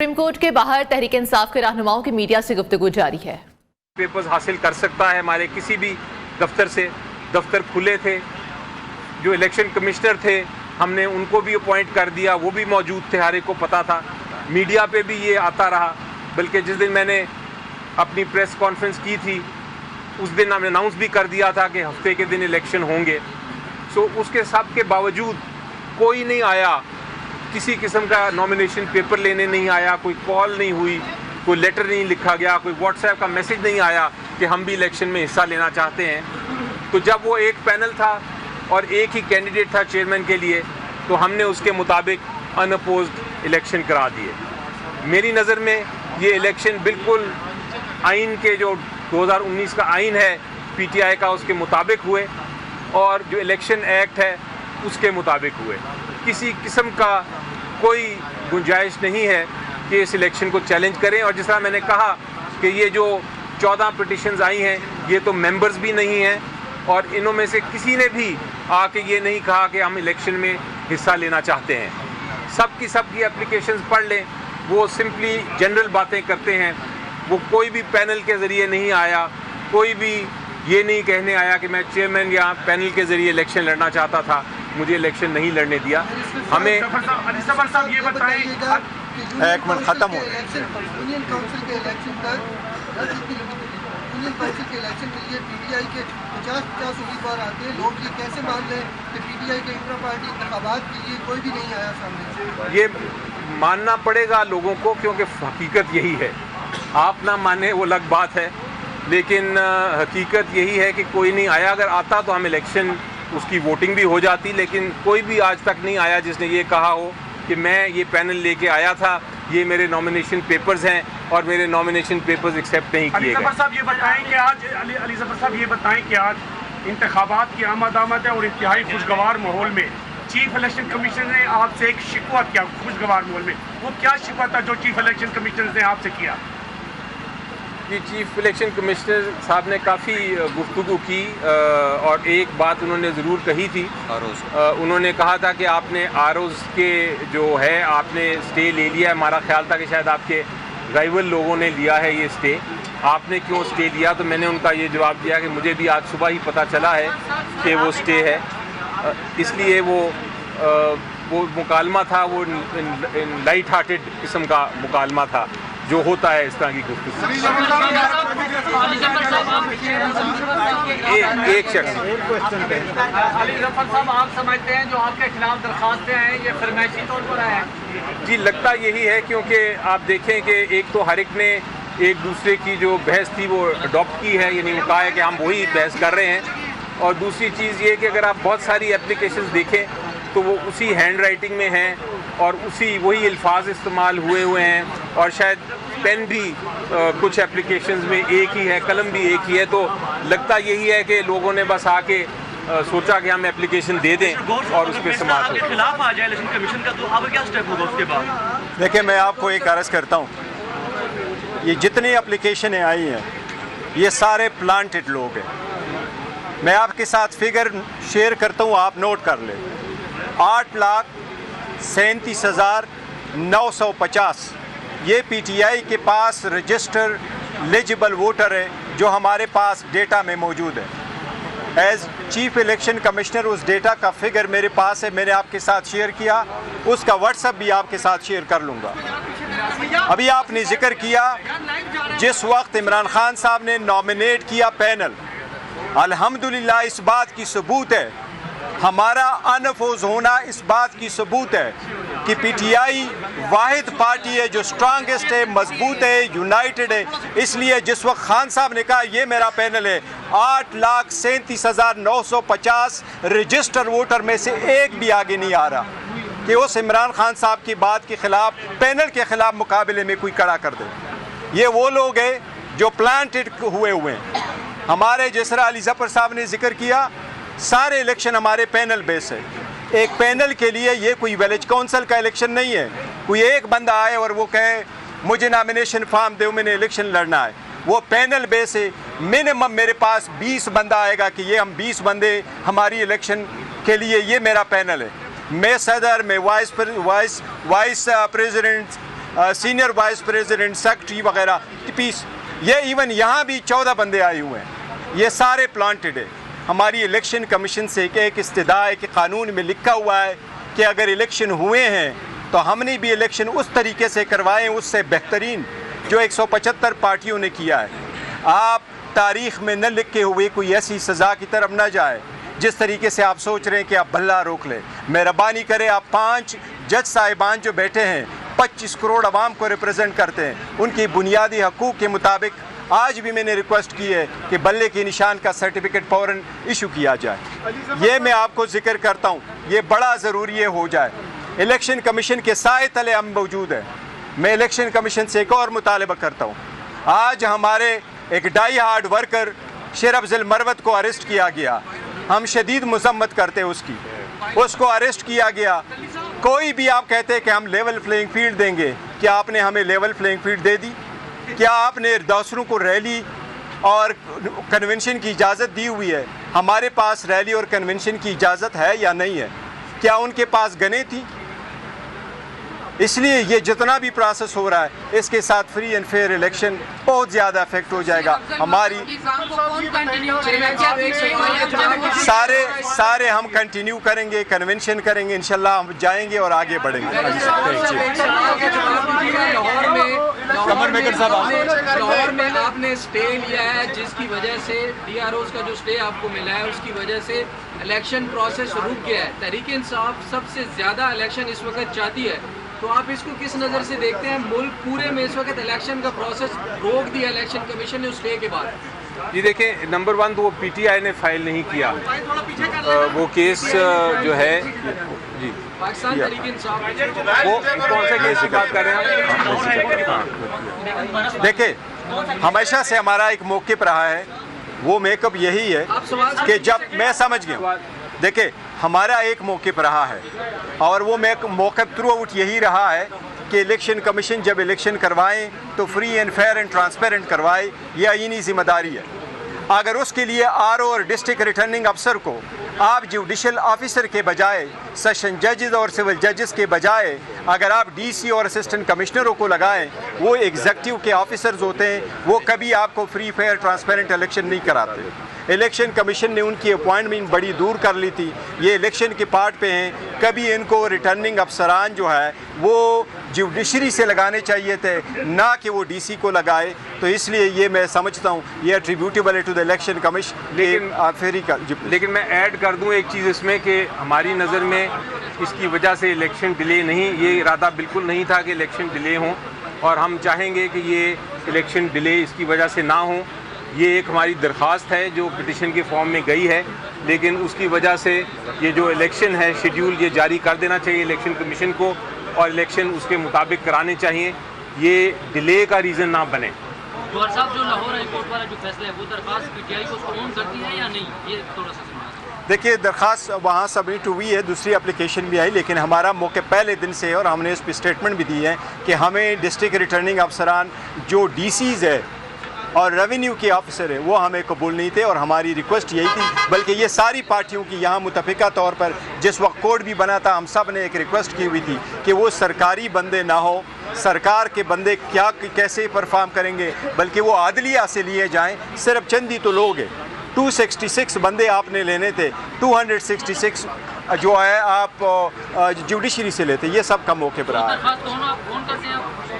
Supreme court के बाहर तहरीक इंसाफ के रहनुमाओं की मीडिया से गुफ्तगू जारी है। पेपर्स हासिल कर सकता है हमारे किसी भी दफ्तर से। दफ्तर खुले थे, जो इलेक्शन कमिश्नर थे हमने उनको भी अपॉइंट कर दिया, वो भी मौजूद थे, हर एक को पता था। मीडिया पे भी ये आता रहा, बल्कि जिस दिन मैंने अपनी प्रेस कॉन्फ्रेंस की थी उस दिन हमने अनाउंस भी कर दिया था कि हफ्ते के दिन इलेक्शन होंगे। सो उसके सब के बावजूद कोई नहीं आया, किसी किस्म का नॉमिनेशन पेपर लेने नहीं आया, कोई कॉल नहीं हुई, कोई लेटर नहीं लिखा गया, कोई व्हाट्सएप का मैसेज नहीं आया कि हम भी इलेक्शन में हिस्सा लेना चाहते हैं। तो जब वो एक पैनल था और एक ही कैंडिडेट था चेयरमैन के लिए, तो हमने उसके मुताबिक अनअपोज्ड इलेक्शन करा दिए। मेरी नज़र में ये इलेक्शन बिल्कुल आइन के जो 2019 का आइन है पीटीआई का, उसके मुताबिक हुए और जो इलेक्शन एक्ट है उसके मुताबिक हुए। किसी किस्म का कोई गुंजाइश नहीं है कि इस इलेक्शन को चैलेंज करें। और जिस तरह मैंने कहा कि ये जो 14 पिटिशन्स आई हैं ये तो मेंबर्स भी नहीं हैं और इनों में से किसी ने भी आके ये नहीं कहा कि हम इलेक्शन में हिस्सा लेना चाहते हैं। सबकी एप्लीकेशंस पढ़ लें, वो सिंपली जनरल बातें करते हैं। वो कोई भी पैनल के ज़रिए नहीं आया, कोई भी ये नहीं कहने आया कि मैं चेयरमैन या पैनल के ज़रिए इलेक्शन लड़ना चाहता था, मुझे इलेक्शन नहीं लड़ने दिया। हमें अली ज़फ़र साहब ये बताएं, एक मिनट खत्म हो यूनियन काउंसिल के इलेक्शन तक यूनियन काउंसिल के इलेक्शन के लिए पीटीआई के 50 उम्मीदवार आते हैं। लोग ये कैसे मान लें कि पीटीआई के इंट्रा पार्टी इंतखाबात के लिए कोई भी नहीं आया सामने? ये मानना पड़ेगा लोगों को, क्योंकि हकीकत यही है। आप ना माने वो अलग बात है, लेकिन हकीकत यही है कि कोई नहीं आया। अगर आता तो हम इलेक्शन उसकी वोटिंग भी हो जाती, लेकिन कोई भी आज तक नहीं आया जिसने ये कहा हो कि मैं ये पैनल लेके आया था, ये मेरे नॉमिनेशन पेपर्स हैं और मेरे नॉमिनेशन पेपर्स एक्सेप्ट नहीं किए गए। अली ज़फ़र साहब ये बताएं कि आज इंतखाबात की आमद है और इंतहाई खुशगवार माहौल में चीफ इलेक्शन कमिश्नर ने आपसे एक शिकवा किया। खुशगवार माहौल में वो क्या शिकवा था जो चीफ इलेक्शन कमिश्नर ने आपसे किया? जी, चीफ इलेक्शन कमिश्नर साहब ने काफ़ी गुफ्तगू की और एक बात उन्होंने ज़रूर कही थी। उन्होंने कहा था कि आपने आरओज़ के जो है आपने स्टे ले लिया है। हमारा ख्याल था कि शायद आपके राइवल लोगों ने लिया है ये स्टे, आपने क्यों स्टे लिया? तो मैंने उनका ये जवाब दिया कि मुझे भी आज सुबह ही पता चला है कि वो स्टे है, इसलिए वो मुकालमा था, वो लाइट हार्टेड किस्म का मुकालमा था जो होता है इस तरह की गुफ्तगू। एक शख्स अली ज़फ़र साहब, आप समझते हैं जो आपके खिलाफ दरखास्तें हैं ये फरमाइशी तौर पर है? जी, लगता यही है, क्योंकि आप देखें कि एक तो हर एक ने एक दूसरे की जो बहस थी वो अडॉप्ट की है, यानी वो कहा है कि हम वही बहस कर रहे हैं। और दूसरी चीज़ ये कि अगर आप बहुत सारी एप्लीकेशंस देखें तो वो उसी हैंड राइटिंग में हैं और वही अल्फाज इस्तेमाल हुए हैं और शायद पेन भी कुछ एप्लीकेशंस में एक ही है, कलम भी एक ही है। तो लगता यही है कि लोगों ने बस आके सोचा कि हम एप्लीकेशन दे दें और उस पर समाप्त हो। खिलाफ आ जाए इलेक्शन कमीशन का, तो अब क्या स्टेप होगा उसके बाद? देखिए, मैं आपको एक अर्ज़ करता हूँ, ये जितनी एप्लीकेशनें आई हैं ये सारे प्लांटेड लोग हैं। मैं आपके साथ फिगर शेयर करता हूँ, आप नोट कर लें। 8,37,950 ये पीटीआई के पास रजिस्टर एलिजिबल वोटर है जो हमारे पास डेटा में मौजूद है। एज चीफ इलेक्शन कमिश्नर उस डेटा का फिगर मेरे पास है, मैंने आपके साथ शेयर किया, उसका व्हाट्सएप भी आपके साथ शेयर कर लूँगा। अभी आपने जिक्र किया जिस वक्त इमरान खान साहब ने नॉमिनेट किया पैनल, अल्हम्दुलिल्लाह इस बात की सबूत है, हमारा अनफोज होना इस बात की सबूत है कि पीटीआई वाहिद पार्टी है जो स्ट्रांगेस्ट है, मजबूत है, यूनाइटेड है। इसलिए जिस वक्त खान साहब ने कहा ये मेरा पैनल है, 8,37,950 रजिस्टर वोटर में से एक भी आगे नहीं आ रहा कि उस इमरान खान साहब की बात के खिलाफ, पैनल के खिलाफ मुकाबले में कोई खड़ा कर दे। ये वो लोग हैं जो प्लांटेड हुए हैं। हमारे जिस तरह अली ज़फ़र साहब ने जिक्र किया, सारे इलेक्शन हमारे पैनल बेस है। एक पैनल के लिए ये कोई विलेज काउंसिल का इलेक्शन नहीं है, कोई एक बंदा आए और वो कहे मुझे नॉमिनेशन फॉर्म दो, मैंने इलेक्शन लड़ना है। वो पैनल बेस है। मिनिमम मेरे पास 20 बंदा आएगा कि ये हम 20 बंदे हमारी इलेक्शन के लिए, ये मेरा पैनल है। मैं सदर, मैं vice president, senior vice president, secretary वगैरह, पीस, ये इवन यहाँ भी 14 बंदे आए हुए हैं, ये सारे प्लांटेड है। हमारी इलेक्शन कमीशन से एक इस्तदा है कि कानून में लिखा हुआ है कि अगर इलेक्शन हुए हैं तो हमने भी इलेक्शन उस तरीके से करवाएं, उससे बेहतरीन जो 175 पार्टियों ने किया है। आप तारीख़ में न लिखे हुए कोई ऐसी सज़ा की तरफ न जाए जिस तरीके से आप सोच रहे हैं कि आप भल्ला रोक लें। मेहरबानी करें, आप 5 जज साहिबान जो बैठे हैं 25 करोड़ आवाम को रिप्रेजेंट करते हैं, उनकी बुनियादी हकूक़ के मुताबिक आज भी मैंने रिक्वेस्ट की है कि बल्ले के निशान का सर्टिफिकेट फ़ौरन इशू किया जाए। ये मैं आपको जिक्र करता हूँ, ये बड़ा ज़रूरी हो जाए। इलेक्शन कमीशन के साए तले हम मौजूद है। मैं इलेक्शन कमीशन से एक और मुतालबा करता हूँ। आज हमारे एक डाई हार्ड वर्कर शेर अफजल मरवत को अरेस्ट किया गया, हम शदीद मजम्मत करते हैं उसकी, उसको अरेस्ट किया गया। कोई भी आप कहते हैं कि हम लेवल प्लेइंग फील्ड देंगे, क्या आपने हमें लेवल प्लेइंग फील्ड दे दी? क्या आपने दूसरों को रैली और कन्वेंशन की इजाज़त दी हुई है? हमारे पास रैली और कन्वेंशन की इजाज़त है या नहीं है? क्या उनके पास गने थी? इसलिए ये जितना भी प्रोसेस हो रहा है इसके साथ फ्री एंड फेयर इलेक्शन बहुत ज़्यादा इफेक्ट हो जाएगा। हमारी सारे हम कंटिन्यू करेंगे, कन्वेंशन करेंगे, इंशाल्लाह हम जाएंगे और आगे बढ़ेंगे। लाहौर में आपने स्टे लिया है जिसकी वजह से DROs का जो स्टे आपको मिला है उसकी वजह से इलेक्शन प्रोसेस रुक गया है। तहरीक इंसाफ सबसे ज़्यादा इलेक्शन इस वक्त चाहती है, तो आप इसको किस नज़र से देखते हैं? मुल्क पूरे में इस वक्त इलेक्शन का प्रोसेस रोक दिया इलेक्शन कमीशन ने उस स्टे के बाद। जी देखें, नंबर 1 तो वो PTI ने फाइल नहीं किया, वो केस जो है जी पाकिस्तान तहरीक इंसाफ वो कौन सा केस की बात कर रहे हैं? देखिए, हमेशा से हमारा एक मौक़िफ़ रहा है, वो मेकअप यही है कि जब मैं समझ गया, देखिए हमारा एक मौक़िफ़ रहा है और वो मौक़िफ़ थ्रू आउट यही रहा है कि इलेक्शन कमीशन जब इलेक्शन करवाएं तो free and fair and transparent करवाए, ये आईनी ज़िम्मेदारी है। अगर उसके लिए RO और डिस्ट्रिक्ट रिटर्निंग अफसर को आप जुडिशल ऑफिसर के बजाय, सेशन जजेस और सिविल जजेस के बजाय अगर आप DC और असिस्टेंट कमिश्नरों को लगाएं, वो एग्जीक्यूटिव के ऑफिसर्स होते हैं, वो कभी आपको फ्री फेयर ट्रांसपेरेंट इलेक्शन नहीं कराते। इलेक्शन कमीशन ने उनकी अपॉइंटमेंट बड़ी दूर कर ली थी, ये इलेक्शन के पार्ट पे हैं। कभी इनको रिटर्निंग अफसरान जो है वो जुडिशरी से लगाने चाहिए थे, ना कि वो DC को लगाए। तो इसलिए ये मैं समझता हूँ ये एट्रीब्यूटेबल है टू द इलेक्शन कमीशन। लेकिन मैं ऐड कर दूँ एक चीज़ इसमें कि हमारी नज़र में इसकी वजह से इलेक्शन डिले नहीं, ये इरादा बिल्कुल नहीं था कि इलेक्शन डिले हों, और हम चाहेंगे कि ये इलेक्शन डिले इसकी वजह से ना हो। ये एक हमारी दरख्वास्त है जो पिटिशन के फॉर्म में गई है, लेकिन उसकी वजह से ये जो इलेक्शन है शेड्यूल ये जारी कर देना चाहिए इलेक्शन कमीशन को, और इलेक्शन उसके मुताबिक कराने चाहिए, ये डिले का रीज़न ना बने। जौहर साहब, जो लाहौर हाई कोर्ट वाला जो फैसला है वो दरख्वास्त PTI को उसको ऑन करती है या नहीं, ये थोड़ा सा देखिए, दरख्वास्त वहाँ सबमिट हुई है, दूसरी एप्लीकेशन भी आई, लेकिन हमारा मौके पहले दिन से, और हमने इस पर स्टेटमेंट भी दी है कि हमें डिस्ट्रिक्ट रिटर्निंग अफसरान जो DCs है और रेवेन्यू के ऑफिसर है वो हमें कबूल नहीं थे, और हमारी रिक्वेस्ट यही थी, बल्कि ये सारी पार्टियों की यहाँ मुतफ़िका तौर पर जिस वक्त कोर्ट भी बना था हम सब ने एक रिक्वेस्ट की हुई थी कि वो सरकारी बंदे ना हो, सरकार के बंदे क्या कैसे परफॉर्म करेंगे, बल्कि वो आदलिया से लिए जाएं। सिर्फ चंद ही तो लोग हैं, 266 बंदे आपने लेने थे, 266 जो है आप जुडिशरी से लेते, ये सब का मौके पर रहा है।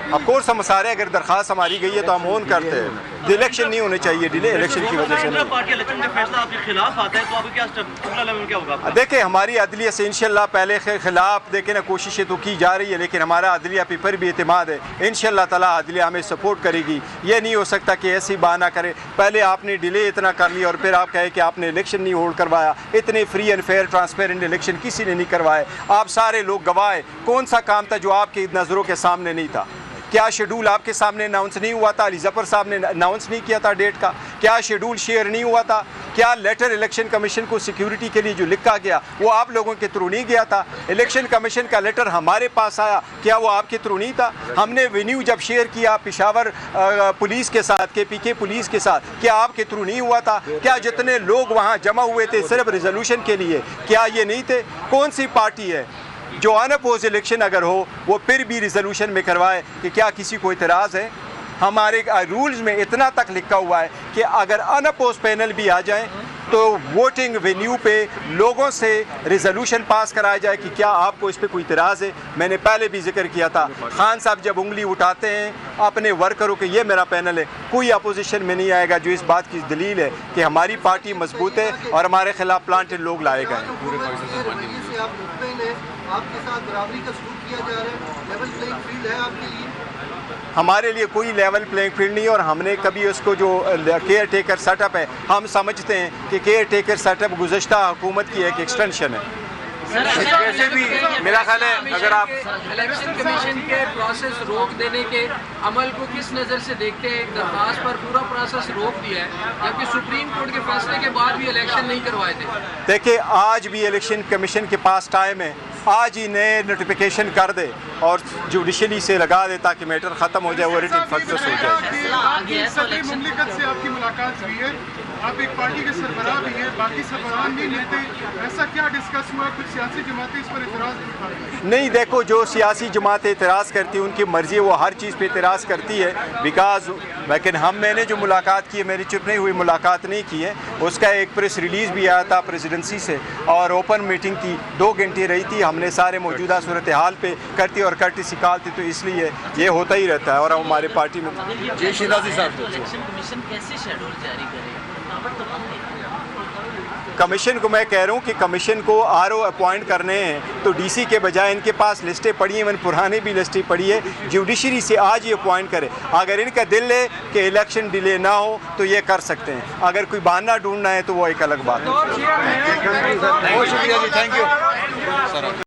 ऑफ कोर्स हम सारे, अगर दरख्वास्त हमारी गई है तो हम ऑन करते हैं। इलेक्शन नहीं होने चाहिए डिले, इलेक्शन की वजह से नहीं। देखिए, हमारी अदलिया से इंशाल्लाह पहले के खिलाफ देखे ना कोशिशें तो की जा रही है, लेकिन हमारा अदलिया पे पर भी एतमाद है। इंशाल्लाह ताला अदलिया हमें सपोर्ट करेगी। ये नहीं हो सकता कि ऐसी बहाना करे, पहले आपने डिले इतना कर लिया और फिर आप कहे कि आपने इलेक्शन नहीं होल्ड करवाया। इतने free and fair transparent election किसी ने नहीं करवाए, आप सारे लोग गवाह। कौन सा काम था जो आपकी नज़रों के सामने नहीं था? क्या शेड्यूल आपके सामने अनाउंस नहीं हुआ था? अली ज़फ़र साहब ने अनाउंस नहीं किया था डेट का? क्या शेड्यूल शेयर नहीं हुआ था? क्या लेटर इलेक्शन कमीशन को सिक्योरिटी के लिए जो लिखा गया वो आप लोगों के थ्रू नहीं गया था? इलेक्शन कमीशन का लेटर हमारे पास आया, क्या वो आपके थ्रू नहीं था? हमने वेन्यू जब शेयर किया पेशावर पुलिस के साथ, KPK पुलिस के साथ, क्या आपके थ्रू नहीं हुआ था? क्या जितने लोग वहाँ जमा हुए थे सिर्फ रिजोल्यूशन के लिए, क्या ये नहीं थे? कौन सी पार्टी है जो अनअपोज इलेक्शन अगर हो वो फिर भी रिजोल्यूशन में करवाए कि क्या किसी को इतराज़ है। हमारे रूल्स में इतना तक लिखा हुआ है कि अगर अनअपोज पैनल भी आ जाए तो वोटिंग वेन्यू पे लोगों से रिजोल्यूशन पास कराया जाए कि क्या आपको इस पर कोई इतराज़ है। मैंने पहले भी जिक्र किया था, खान साहब जब उंगली उठाते हैं अपने वर्करों के ये मेरा पैनल है, कोई अपोजिशन में नहीं आएगा, जो इस बात की दलील है कि हमारी पार्टी मजबूत है और हमारे खिलाफ प्लांटेड लोग लाए गए हैं। आपके साथ बराबरी का सलूक किया जा रहा है, लेवल प्लेइंग फील्ड है आपके लिए? हमारे लिए कोई लेवल प्लेइंग फील्ड नहीं, और हमने कभी उसको जो केयर टेकर सेटअप है, हम समझते हैं कि केयर टेकर सेटअप गुज़श्ता हुकूमत की एक एक्सटेंशन है। वैसे भी मेरा ख्याल है अगर आप इलेक्शन कमीशन के प्रोसेस रोक देने के अमल को किस नज़र से देखते हैं? एक दरख्वास्त पर पूरा प्रोसेस रोक दिया है, जबकि सुप्रीम कोर्ट के फैसले के बाद भी इलेक्शन नहीं करवाए थे। देखिए, आज भी इलेक्शन कमीशन के पास टाइम है, आज ही नए नोटिफिकेशन कर दे और जुडिशली से लगा दे ताकि मैटर ख़त्म हो जाए, वो रिटन सक्सेस हो जाए। सदर मुमलिकत से आपकी मुलाकात हुई है, आप एक पार्टी के सरबराह भी हैं, बाकी सरबराह नहीं मिलते, ऐसा क्या डिस्कस हुआ? कुछ सियासी जमातें इस पर एतराज़ नहीं, देखो, जो सियासी जमातें एतराज़ करती हैं उनकी मर्ज़ी, वो हर चीज़ पे एतराज़ करती है बिकाज, लेकिन मैंने जो मुलाकात की है, मेरी चुप नहीं हुई मुलाकात नहीं की है, उसका एक प्रेस रिलीज़ भी आया था प्रेसिडेंसी से और ओपन मीटिंग थी, 2 घंटे रही थी। हमने सारे मौजूदा सूरत हाल पे करती और करती सिखाती, तो इसलिए ये होता ही रहता है। और हमारे पार्टी में जी शिराजी साहब, इलेक्शन कमीशन कैसे शेड्यूल जारी करेगा? कमीशन को मैं कह रहा हूँ कि कमीशन को आरओ अपॉइंट करने हैं तो डीसी के बजाय इनके पास लिस्टें पड़ी हैं, इवन पुरानी भी लिस्टें पड़ी है, जुडिशरी से आज ही अपॉइंट करे। अगर इनका दिल है कि इलेक्शन डिले ना हो तो ये कर सकते हैं, अगर कोई बहाना ढूंढना है तो वो एक अलग बात है। बहुत शुक्रिया जी, थैंक यू।